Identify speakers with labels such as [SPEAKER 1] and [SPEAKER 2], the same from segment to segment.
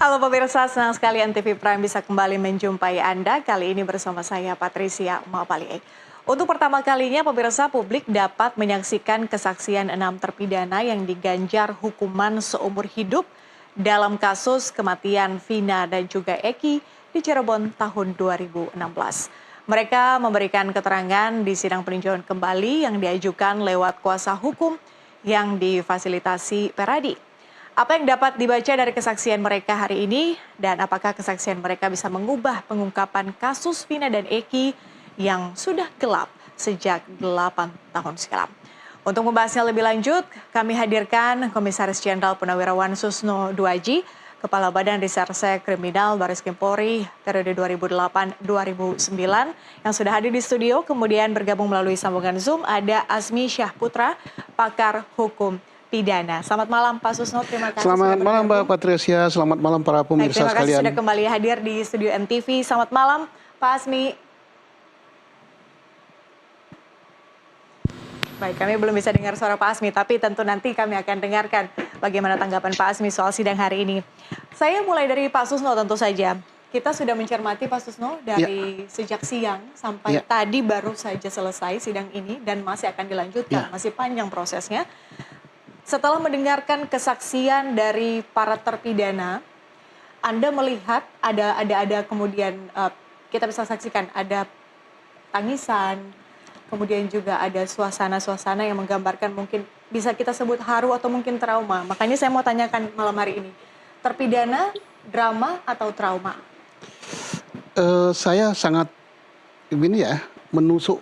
[SPEAKER 1] Halo pemirsa, senang sekali NTV Prime bisa kembali menjumpai Anda. Kali ini bersama saya Patricia Mapalie. Untuk pertama kalinya pemirsa publik dapat menyaksikan kesaksian 6 terpidana yang diganjar hukuman seumur hidup dalam kasus kematian Vina dan juga Eki di Cirebon tahun 2016. Mereka memberikan keterangan di sidang peninjauan kembali yang diajukan lewat kuasa hukum yang difasilitasi Peradi. Apa yang dapat dibaca dari kesaksian mereka hari ini dan apakah kesaksian mereka bisa mengubah pengungkapan kasus Vina dan Eki yang sudah gelap sejak 8 tahun silam. Untuk membahasnya lebih lanjut, kami hadirkan Komisaris Jenderal Purnawirawan Susno Duaji, Kepala Badan Reserse Kriminal Baris Krim Polri periode 2008-2009 yang sudah hadir di studio. Kemudian bergabung melalui sambungan Zoom ada Asmi Syahputra, pakar hukum pidana. Selamat malam Pak Susno, terima kasih.
[SPEAKER 2] Selamat malam Mbak Patricia, selamat malam para pemirsa
[SPEAKER 1] terima
[SPEAKER 2] sekalian.
[SPEAKER 1] Terima kasih sudah kembali hadir di studio MTV. Selamat malam Pak Asmi. Baik, kami belum bisa dengar suara Pak Asmi, tapi tentu nanti kami akan dengarkan bagaimana tanggapan Pak Asmi soal sidang hari ini. Saya mulai dari Pak Susno tentu saja. Kita sudah mencermati Pak Susno dari sejak siang sampai tadi baru saja selesai sidang ini dan masih akan dilanjutkan, masih panjang prosesnya. Setelah mendengarkan kesaksian dari para terpidana, Anda melihat ada kemudian kita bisa saksikan ada tangisan, kemudian juga ada suasana-suasana yang menggambarkan mungkin bisa kita sebut haru atau mungkin trauma. Makanya saya mau tanyakan malam hari ini, terpidana drama atau trauma?
[SPEAKER 2] Saya sangat menusuk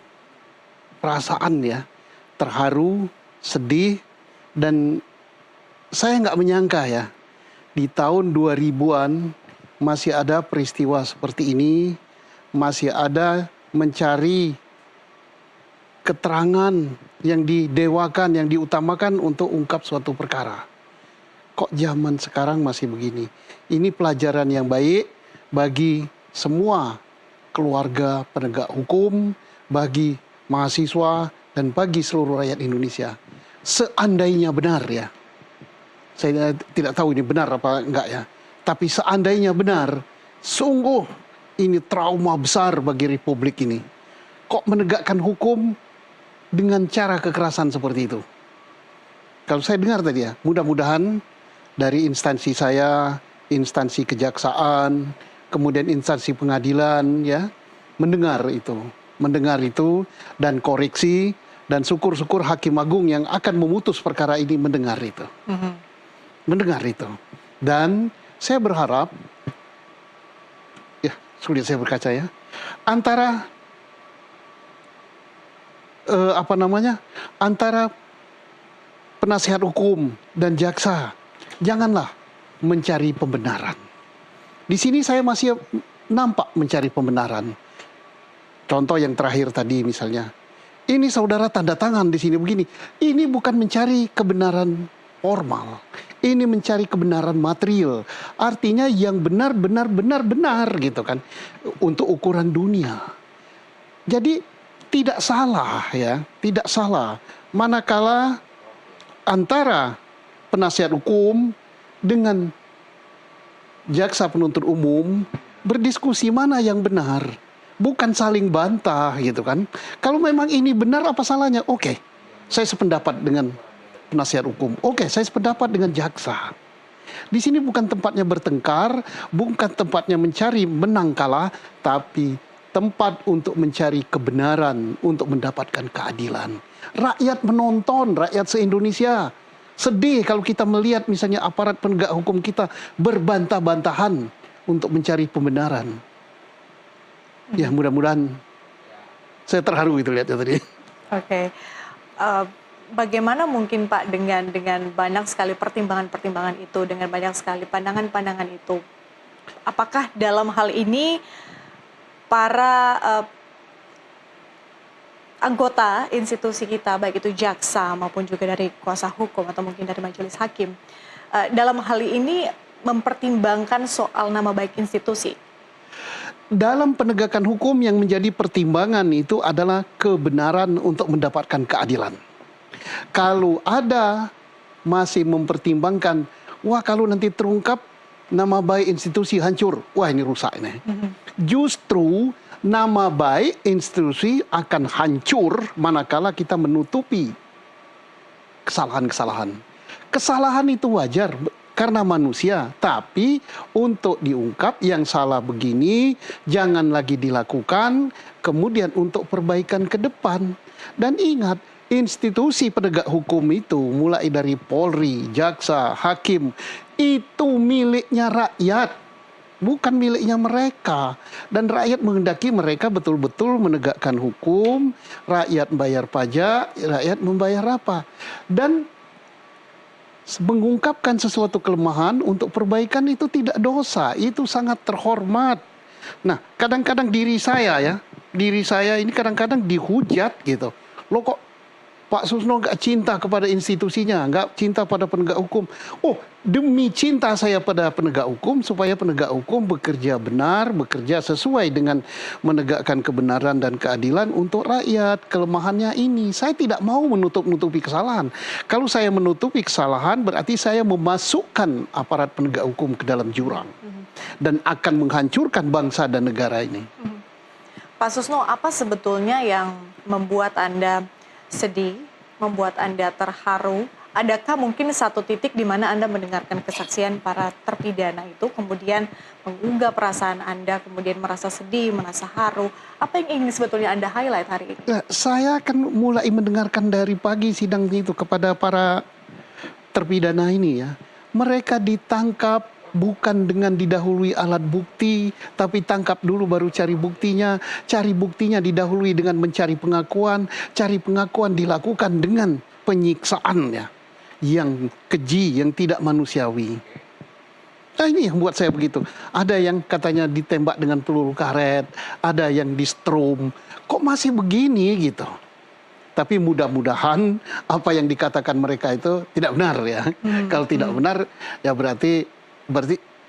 [SPEAKER 2] perasaan terharu, sedih. Dan saya nggak menyangka di tahun 2000-an masih ada peristiwa seperti ini, masih ada mencari keterangan yang didewakan, yang diutamakan untuk ungkap suatu perkara. Kok zaman sekarang masih begini? Ini pelajaran yang baik bagi semua keluarga penegak hukum, bagi mahasiswa, dan bagi seluruh rakyat Indonesia. Seandainya benar saya tidak tahu ini benar apa enggak tapi seandainya benar, sungguh ini trauma besar bagi Republik ini. Kok menegakkan hukum dengan cara kekerasan seperti itu? Kalau saya dengar tadi mudah-mudahan dari instansi saya, instansi kejaksaan, kemudian instansi pengadilan mendengar itu dan koreksi. Dan syukur-syukur Hakim Agung yang akan memutus perkara ini mendengar itu. Mendengar itu. Dan saya berharap, sulit saya berkaca antara antara penasihat hukum dan jaksa, janganlah mencari pembenaran. Di sini saya masih nampak mencari pembenaran. Contoh yang terakhir tadi misalnya. Ini saudara tanda tangan di sini begini. Ini bukan mencari kebenaran formal. Ini mencari kebenaran material. Artinya yang benar gitu kan. Untuk ukuran dunia. Jadi tidak salah tidak salah. Manakala antara penasihat hukum dengan jaksa penuntut umum berdiskusi mana yang benar. Bukan saling bantah gitu kan. Kalau memang ini benar apa salahnya? Oke, saya sependapat dengan penasihat hukum. Oke, saya sependapat dengan jaksa. Di sini bukan tempatnya bertengkar, bukan tempatnya mencari menang kalah, tapi tempat untuk mencari kebenaran, untuk mendapatkan keadilan. Rakyat menonton, rakyat se-Indonesia sedih kalau kita melihat misalnya aparat penegak hukum kita berbantah-bantahan untuk mencari pembenaran. Ya mudah-mudahan saya terharu itu lihatnya tadi.
[SPEAKER 1] Oke. Bagaimana mungkin Pak dengan banyak sekali pertimbangan-pertimbangan itu, dengan banyak sekali pandangan-pandangan itu, apakah dalam hal ini para anggota institusi kita, baik itu jaksa maupun juga dari kuasa hukum atau mungkin dari majelis hakim, dalam hal ini mempertimbangkan soal nama baik institusi?
[SPEAKER 2] Dalam penegakan hukum yang menjadi pertimbangan itu adalah kebenaran untuk mendapatkan keadilan. Kalau ada masih mempertimbangkan, wah kalau nanti terungkap nama baik institusi hancur. Wah, ini rusak ini. Justru nama baik institusi akan hancur manakala kita menutupi kesalahan-kesalahan. Kesalahan itu wajar karena manusia, tapi untuk diungkap yang salah begini jangan lagi dilakukan, kemudian untuk perbaikan ke depan. Dan ingat, institusi penegak hukum itu mulai dari Polri, jaksa, hakim, itu miliknya rakyat, bukan miliknya mereka. Dan rakyat menghendaki mereka betul-betul menegakkan hukum, rakyat membayar pajak, rakyat membayar apa. Dan mengungkapkan sesuatu kelemahan untuk perbaikan itu tidak dosa, itu sangat terhormat. Nah, kadang-kadang diri saya ini kadang-kadang dihujat gitu. Lo kok Pak Susno nggak cinta kepada institusinya, nggak cinta pada penegak hukum. Oh, demi cinta saya pada penegak hukum, supaya penegak hukum bekerja benar, bekerja sesuai dengan menegakkan kebenaran dan keadilan untuk rakyat. Kelemahannya ini, saya tidak mau menutup-nutupi kesalahan. Kalau saya menutupi kesalahan, berarti saya memasukkan aparat penegak hukum ke dalam jurang. Dan akan menghancurkan bangsa dan negara ini.
[SPEAKER 1] Pak Susno, apa sebetulnya yang membuat Anda sedih, membuat Anda terharu? Adakah mungkin satu titik di mana Anda mendengarkan kesaksian para terpidana itu, kemudian mengunggah perasaan Anda, kemudian merasa sedih, merasa haru? Apa yang ingin sebetulnya Anda highlight hari ini?
[SPEAKER 2] Nah, saya akan mulai mendengarkan dari pagi sidang itu kepada para terpidana ini ya. Mereka ditangkap bukan dengan didahului alat bukti, tapi tangkap dulu baru cari buktinya. Cari buktinya didahului dengan mencari pengakuan. Cari pengakuan dilakukan dengan penyiksaan ya, yang keji, yang tidak manusiawi. Nah, ini yang buat saya begitu. Ada yang katanya ditembak dengan peluru karet, ada yang di strom. Kok masih begini gitu? Tapi mudah-mudahan apa yang dikatakan mereka itu tidak benar ya. Kalau tidak benar ya berarti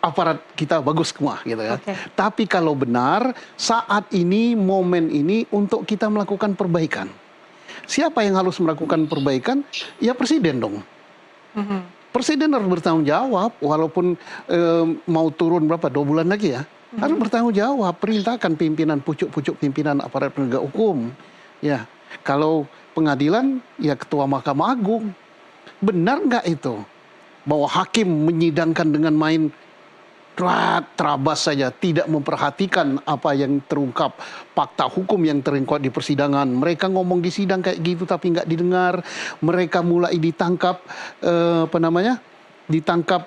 [SPEAKER 2] aparat kita bagus semua gitu ya. Tapi kalau benar, saat ini, momen ini untuk kita melakukan perbaikan. Siapa yang harus melakukan perbaikan? Ya presiden dong. Presiden harus bertanggung jawab, walaupun mau turun berapa, 2 bulan lagi ya. Harus bertanggung jawab, perintahkan pimpinan, pucuk-pucuk pimpinan aparat penegak hukum. Ya, kalau pengadilan, ya ketua Mahkamah Agung. Benar nggak itu? Bahwa hakim menyidangkan dengan main terabas saja, tidak memperhatikan apa yang terungkap, fakta hukum yang terungkap di persidangan. Mereka ngomong di sidang kayak gitu tapi nggak didengar. Mereka mulai ditangkap, ditangkap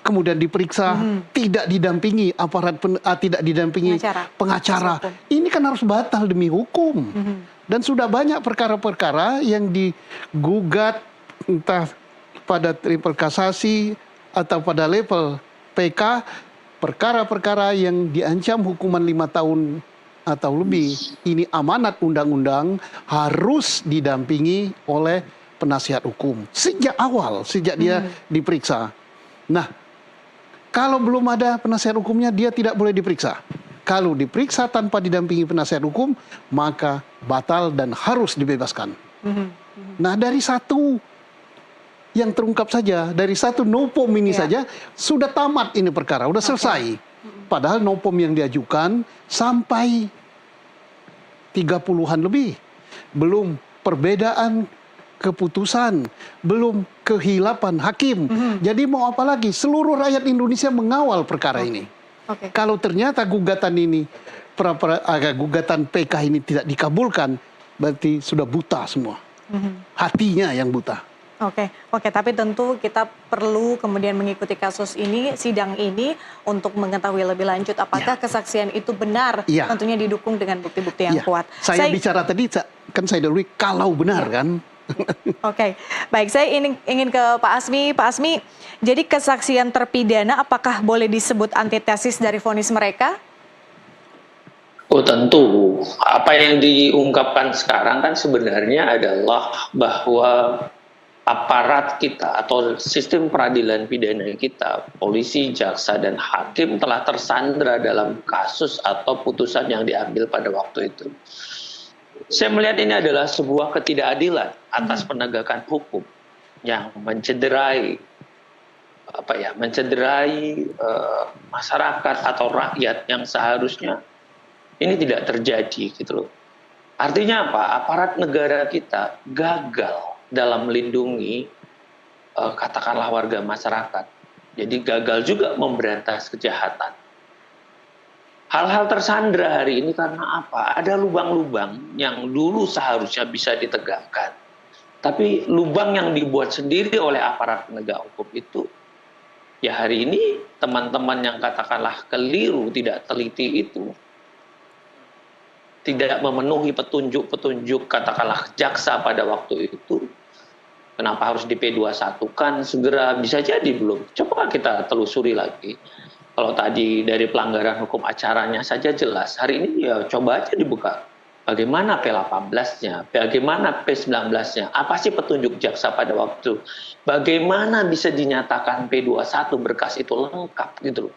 [SPEAKER 2] kemudian diperiksa, tidak didampingi tidak didampingi pengacara. Ini kan harus batal demi hukum. Dan sudah banyak perkara-perkara yang digugat entah pada triple kasasi atau pada level PK, perkara-perkara yang diancam hukuman 5 tahun atau lebih. Ini amanat undang-undang harus didampingi oleh penasihat hukum sejak awal, sejak dia diperiksa. Nah, kalau belum ada penasihat hukumnya, dia tidak boleh diperiksa. Kalau diperiksa tanpa didampingi penasihat hukum, maka batal dan harus dibebaskan. Nah, dari satu yang terungkap saja, dari satu nopom ini saja, sudah tamat ini perkara, sudah selesai. Padahal nopom yang diajukan sampai 30-an lebih. Belum perbedaan keputusan, belum kehilapan hakim. Jadi mau apa lagi? Seluruh rakyat Indonesia mengawal perkara ini. Kalau ternyata gugatan ini, gugatan PK ini tidak dikabulkan, berarti sudah buta semua. Hatinya yang buta.
[SPEAKER 1] Oke, tapi tentu kita perlu kemudian mengikuti kasus ini, sidang ini, untuk mengetahui lebih lanjut apakah kesaksian itu benar, tentunya didukung dengan bukti-bukti yang kuat.
[SPEAKER 2] Saya bicara tadi, kan saya dahului kalau benar kan.
[SPEAKER 1] Baik, saya ingin ke Pak Asmi. Pak Asmi, jadi kesaksian terpidana apakah boleh disebut antitesis dari vonis mereka?
[SPEAKER 3] Oh tentu, apa yang diungkapkan sekarang kan sebenarnya adalah bahwa aparat kita atau sistem peradilan pidana kita, polisi, jaksa, dan hakim telah tersandra dalam kasus atau putusan yang diambil pada waktu itu. Saya melihat ini adalah sebuah ketidakadilan atas penegakan hukum yang mencederai mencederai masyarakat atau rakyat yang seharusnya ini tidak terjadi gitu loh. Artinya apa? Aparat negara kita gagal dalam melindungi katakanlah warga masyarakat. Jadi gagal juga memberantas kejahatan. Hal-hal tersandra hari ini karena apa? Ada lubang-lubang yang dulu seharusnya bisa ditegakkan. Tapi lubang yang dibuat sendiri oleh aparat penegak hukum itu, ya hari ini teman-teman yang katakanlah keliru, tidak teliti itu, tidak memenuhi petunjuk-petunjuk katakanlah jaksa pada waktu itu, kenapa harus di P21 kan segera, bisa jadi belum. Coba kita telusuri lagi. Kalau tadi dari pelanggaran hukum acaranya saja jelas, hari ini ya coba aja dibuka. Bagaimana P18-nya, bagaimana P19-nya, apa sih petunjuk jaksa pada waktu, bagaimana bisa dinyatakan P21 berkas itu lengkap gitu loh.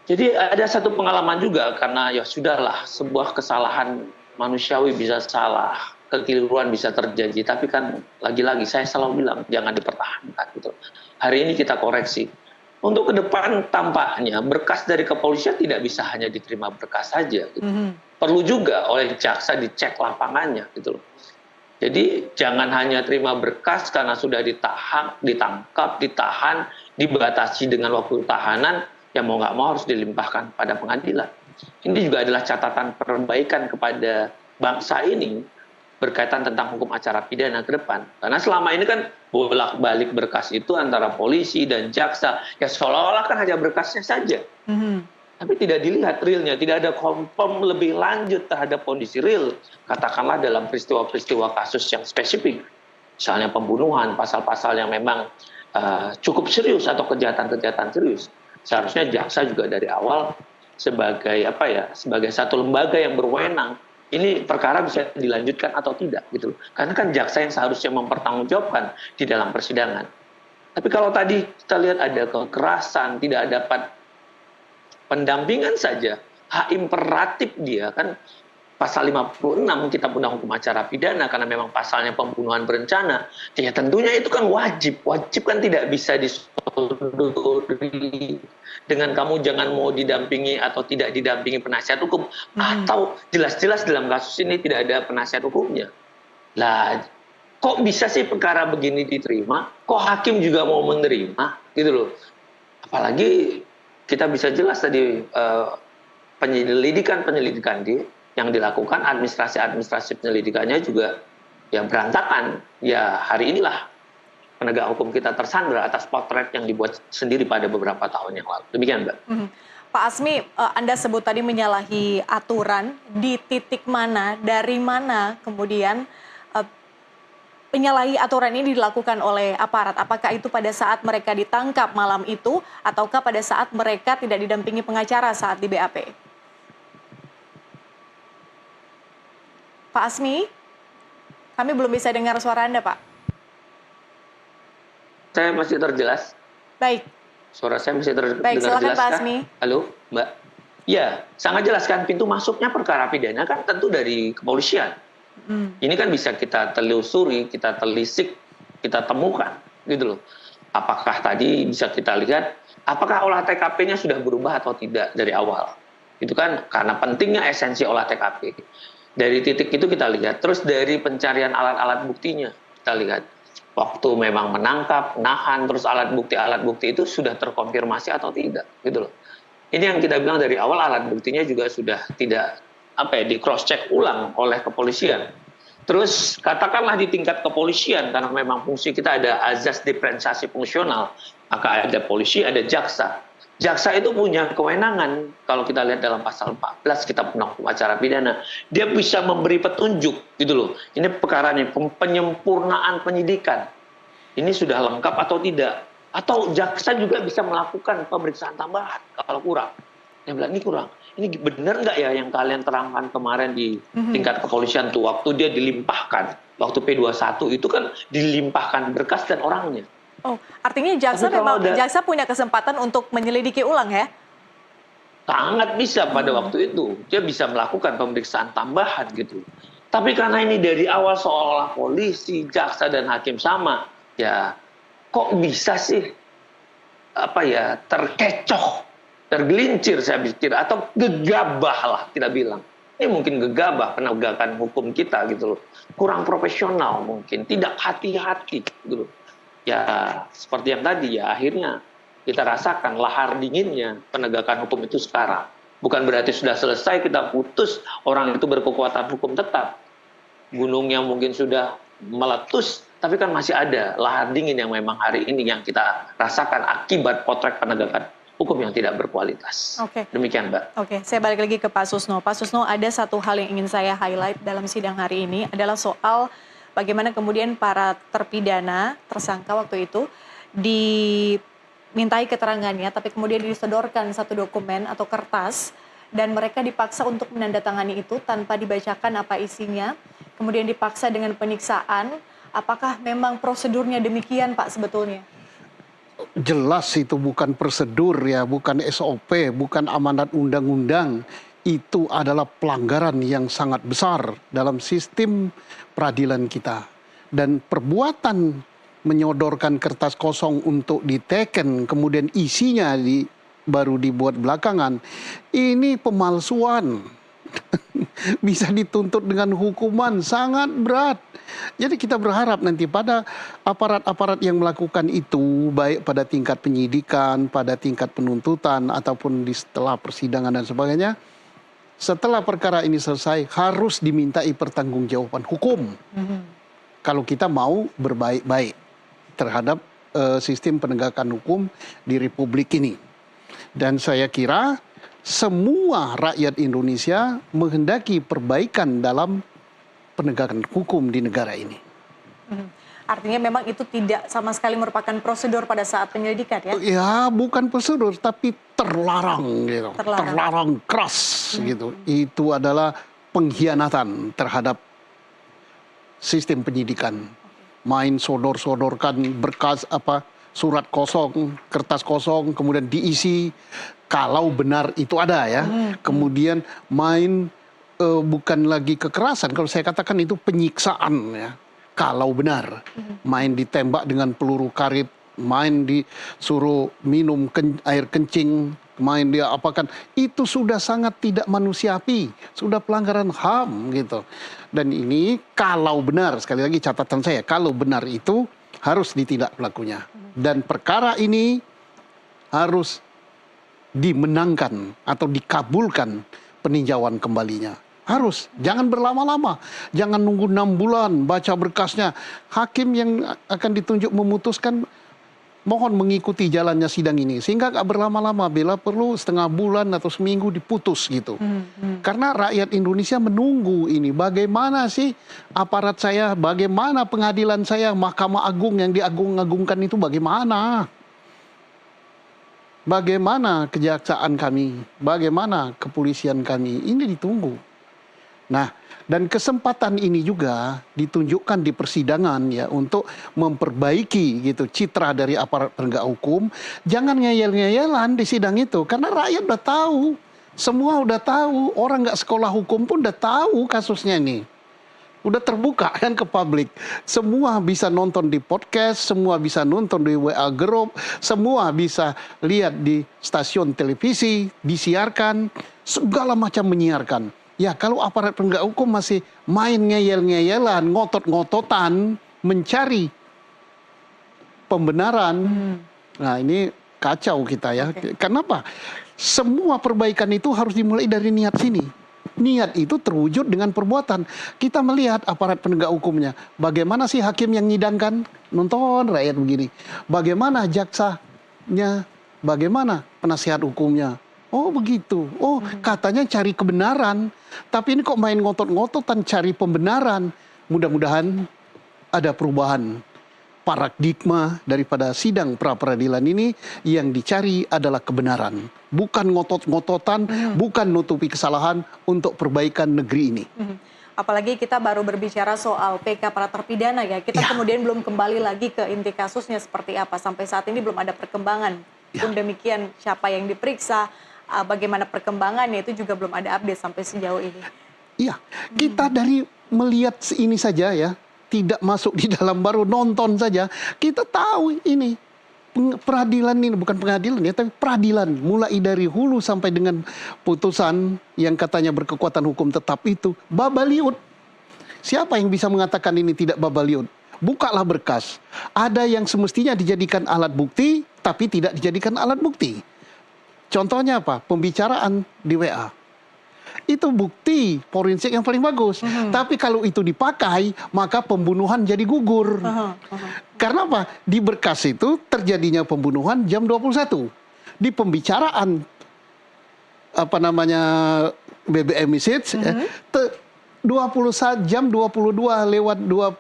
[SPEAKER 3] Jadi ada satu pengalaman juga, karena ya sudahlah, sebuah kesalahan manusiawi bisa salah, kekeliruan bisa terjadi, tapi kan lagi-lagi saya selalu bilang jangan dipertahankan gitu. Hari ini kita koreksi. Untuk ke depan tampaknya berkas dari kepolisian tidak bisa hanya diterima berkas saja. Gitu. Perlu juga oleh jaksa dicek lapangannya gitu loh. Jadi jangan hanya terima berkas karena sudah ditangkap, ditahan, dibatasi dengan waktu tahanan, ya mau nggak mau harus dilimpahkan pada pengadilan. Ini juga adalah catatan perbaikan kepada bangsa ini berkaitan tentang hukum acara pidana ke depan. Karena selama ini kan bolak-balik berkas itu antara polisi dan jaksa, ya seolah-olah kan hanya berkasnya saja. Tapi tidak dilihat realnya, tidak ada confirm lebih lanjut terhadap kondisi real. Katakanlah dalam peristiwa-peristiwa kasus yang spesifik. Misalnya pembunuhan, pasal-pasal yang memang cukup serius atau kejahatan-kejahatan serius. Seharusnya jaksa juga dari awal sebagai sebagai satu lembaga yang berwenang, ini perkara bisa dilanjutkan atau tidak gitu loh. Karena kan jaksa yang seharusnya mempertanggungjawabkan di dalam persidangan. Tapi kalau tadi kita lihat ada kekerasan, tidak dapat pendampingan saja, hak imperatif dia kan pasal 56 Kitab Undang Hukum Acara Pidana, karena memang pasalnya pembunuhan berencana, ya tentunya itu kan wajib kan tidak bisa disodori dengan kamu jangan mau didampingi atau tidak didampingi penasihat hukum, atau jelas-jelas dalam kasus ini tidak ada penasihat hukumnya. Lah, kok bisa sih perkara begini diterima? Kok hakim juga mau menerima? Gitu loh. Apalagi kita bisa jelas tadi penyelidikan yang dilakukan, administrasi penyelidikannya juga ya berantakan. Ya hari inilah penegak hukum kita tersandra atas potret yang dibuat sendiri pada beberapa tahun yang lalu. Demikian, Mbak.
[SPEAKER 1] Pak Asmi, Anda sebut tadi menyalahi aturan, di titik mana, dari mana kemudian menyalahi aturan ini dilakukan oleh aparat? Apakah itu pada saat mereka ditangkap malam itu, ataukah pada saat mereka tidak didampingi pengacara saat di BAP? Pak Asmi, kami belum bisa dengar suara Anda, Pak.
[SPEAKER 3] Saya masih terjelas.
[SPEAKER 1] Baik.
[SPEAKER 3] Suara saya masih terdengar
[SPEAKER 1] Baik, silakan
[SPEAKER 3] jelas
[SPEAKER 1] Pak
[SPEAKER 3] kan?
[SPEAKER 1] Asmi.
[SPEAKER 3] Halo, Mbak. Ya, sangat jelas kan, pintu masuknya perkara pidana kan tentu dari kepolisian. Ini kan bisa kita telusuri, kita telisik, kita temukan, gitu loh. Apakah tadi bisa kita lihat, apakah olah TKP-nya sudah berubah atau tidak dari awal? Itu kan karena pentingnya esensi olah TKP. Dari titik itu kita lihat, terus dari pencarian alat-alat buktinya kita lihat. Waktu memang menangkap, nahan, terus alat bukti itu sudah terkonfirmasi atau tidak, gitu loh. Ini yang kita bilang dari awal, alat buktinya juga sudah tidak di cross check ulang oleh kepolisian. Terus katakanlah di tingkat kepolisian, karena memang fungsi kita ada azas diferensiasi fungsional, maka ada polisi, ada jaksa. Jaksa itu punya kewenangan, kalau kita lihat dalam pasal 14 Kitab Undang Hukum Acara Pidana, dia bisa memberi petunjuk, gitu loh. Ini perkaranya penyempurnaan penyidikan. Ini sudah lengkap atau tidak? Atau jaksa juga bisa melakukan pemeriksaan tambahan kalau kurang. Dia bilang, ini kurang. Ini benar nggak ya yang kalian terangkan kemarin di tingkat kepolisian tuh, waktu dia dilimpahkan, waktu P21 itu kan dilimpahkan berkas dan orangnya.
[SPEAKER 1] Oh, artinya jaksa punya kesempatan untuk menyelidiki ulang ya?
[SPEAKER 3] Sangat bisa pada waktu itu. Dia bisa melakukan pemeriksaan tambahan gitu. Tapi karena ini dari awal seolah polisi, jaksa, dan hakim sama, ya kok bisa sih terkecoh, tergelincir saya pikir, atau gegabah lah kita bilang. Ini mungkin gegabah penegakan hukum kita gitu loh. Kurang profesional mungkin, tidak hati-hati gitu loh. Ya seperti yang tadi ya, akhirnya kita rasakan lahar dinginnya penegakan hukum itu sekarang. Bukan berarti sudah selesai kita putus, orang itu berkekuatan hukum tetap. Gunungnya mungkin sudah meletus, tapi kan masih ada lahar dingin yang memang hari ini yang kita rasakan akibat potret penegakan hukum yang tidak berkualitas.
[SPEAKER 1] Oke.
[SPEAKER 3] Demikian, Mbak.
[SPEAKER 1] Oke, saya balik lagi ke Pak Susno. Pak Susno, ada satu hal yang ingin saya highlight dalam sidang hari ini adalah soal bagaimana kemudian para terpidana, tersangka waktu itu, dimintai keterangannya, tapi kemudian disodorkan satu dokumen atau kertas, dan mereka dipaksa untuk menandatangani itu tanpa dibacakan apa isinya, kemudian dipaksa dengan penyiksaan. Apakah memang prosedurnya demikian, Pak, sebetulnya?
[SPEAKER 2] Jelas itu bukan prosedur ya, bukan SOP, bukan amanat undang-undang. Itu adalah pelanggaran yang sangat besar dalam sistem peradilan kita. Dan perbuatan menyodorkan kertas kosong untuk diteken, kemudian isinya baru dibuat belakangan, ini pemalsuan. Bisa dituntut dengan hukuman sangat berat. Jadi kita berharap nanti pada aparat-aparat yang melakukan itu, baik pada tingkat penyidikan, pada tingkat penuntutan, ataupun setelah persidangan dan sebagainya, setelah perkara ini selesai harus dimintai pertanggungjawaban hukum. Kalau kita mau berbaik-baik terhadap sistem penegakan hukum di Republik ini. Dan saya kira semua rakyat Indonesia menghendaki perbaikan dalam penegakan hukum di negara ini.
[SPEAKER 1] Artinya memang itu tidak sama sekali merupakan prosedur pada saat penyelidikan ya?
[SPEAKER 2] Ya, bukan prosedur, tapi terlarang gitu. Terlarang keras gitu. Itu adalah pengkhianatan terhadap sistem penyidikan. Main sodor-sodorkan berkas surat kosong, kertas kosong, kemudian diisi kalau benar itu ada ya. Kemudian main bukan lagi kekerasan, kalau saya katakan itu penyiksaan ya. Kalau benar, main ditembak dengan peluru karet, main disuruh minum air kencing, main dia apakan, itu sudah sangat tidak manusiawi, sudah pelanggaran HAM gitu. Dan ini kalau benar, sekali lagi catatan saya, kalau benar itu harus ditindak pelakunya. Dan perkara ini harus dimenangkan atau dikabulkan peninjauan kembalinya. Harus, jangan berlama-lama, jangan nunggu 6 bulan baca berkasnya. Hakim yang akan ditunjuk memutuskan mohon mengikuti jalannya sidang ini sehingga gak berlama-lama, bila perlu setengah bulan atau seminggu diputus gitu. Karena rakyat Indonesia menunggu ini, bagaimana sih aparat saya, bagaimana pengadilan saya, Mahkamah Agung yang diagung-agungkan itu bagaimana? Bagaimana kejaksaan kami, bagaimana kepolisian kami, ini ditunggu. Nah, dan kesempatan ini juga ditunjukkan di persidangan ya untuk memperbaiki gitu citra dari aparat penegak hukum. Jangan ngeyel-ngeyelan di sidang itu karena rakyat udah tahu, semua udah tahu, orang nggak sekolah hukum pun udah tahu kasusnya ini. Udah terbuka kan ke publik. Semua bisa nonton di podcast, semua bisa nonton di WA Group, semua bisa lihat di stasiun televisi, disiarkan, segala macam menyiarkan. Ya kalau aparat penegak hukum masih main ngeyel-ngeyelan, ngotot-ngototan, mencari pembenaran, nah ini kacau kita ya. Kenapa? Semua perbaikan itu harus dimulai dari niat sini. Niat itu terwujud dengan perbuatan. Kita melihat aparat penegak hukumnya. Bagaimana sih hakim yang nyidangkan? Nonton rakyat begini. Bagaimana jaksanya? Bagaimana penasihat hukumnya? Oh begitu. Oh katanya cari kebenaran. Tapi ini kok main ngotot-ngototan cari pembenaran. Mudah-mudahan ada perubahan paradigma daripada sidang pra-peradilan ini. Yang dicari adalah kebenaran. Bukan ngotot-ngototan, bukan nutupi kesalahan untuk perbaikan negeri ini.
[SPEAKER 1] Apalagi kita baru berbicara soal PK para terpidana ya. Kita kemudian belum kembali lagi ke inti kasusnya seperti apa. Sampai saat ini belum ada perkembangan. Pun demikian siapa yang diperiksa, bagaimana perkembangannya itu juga belum ada update sampai sejauh ini.
[SPEAKER 2] Iya, kita dari melihat ini saja ya, tidak masuk di dalam baru nonton saja, kita tahu ini peradilan ini bukan pengadilan ya, tapi peradilan mulai dari hulu sampai dengan putusan yang katanya berkekuatan hukum tetap itu babaliut. Siapa yang bisa mengatakan ini tidak babaliut? Bukalah berkas. Ada yang semestinya dijadikan alat bukti, tapi tidak dijadikan alat bukti. Contohnya apa? Pembicaraan di WA. Itu bukti forensik yang paling bagus. Tapi kalau itu dipakai, maka pembunuhan jadi gugur. Karena apa? Di berkas itu terjadinya pembunuhan jam 21. Di pembicaraan apa namanya BBM message jam 22 lewat 24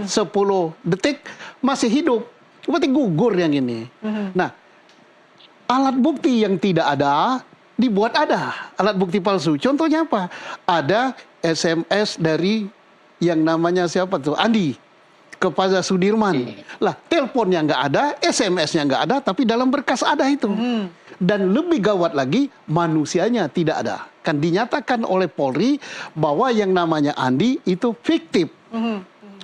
[SPEAKER 2] 10 detik masih hidup. Berarti gugur yang ini. Nah, alat bukti yang tidak ada dibuat ada, alat bukti palsu. Contohnya apa? Ada SMS dari yang namanya siapa tuh? Andi kepada Sudirman. Lah, teleponnya nggak ada, SMS-nya nggak ada, tapi dalam berkas ada itu. Dan lebih gawat lagi, manusianya tidak ada. Kan dinyatakan oleh Polri bahwa yang namanya Andi itu fiktif.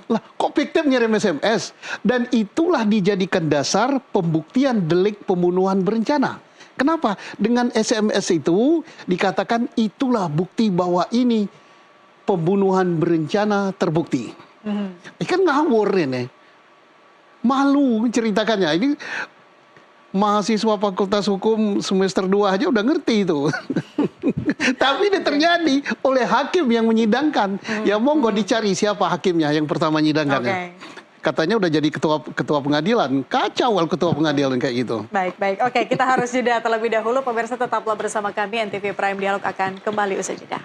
[SPEAKER 2] Lah, kok fiktif ngirim SMS? Dan itulah dijadikan dasar pembuktian delik pembunuhan berencana. Kenapa? Dengan SMS itu dikatakan itulah bukti bahwa ini pembunuhan berencana terbukti. Kan ngawur ini. Malu ceritakannya. Ini mahasiswa Fakultas Hukum semester 2 aja udah ngerti itu. Tapi ini terjadi oleh hakim yang menyidangkan. Ya monggo dicari siapa hakimnya yang pertama menyidangkannya. Katanya udah jadi ketua pengadilan. Kacau kalau ketua pengadilan kayak gitu.
[SPEAKER 1] Baik. Oke, kita harus jeda terlebih dahulu. Pemirsa tetaplah bersama kami. NTV Prime Dialog akan kembali usai jeda.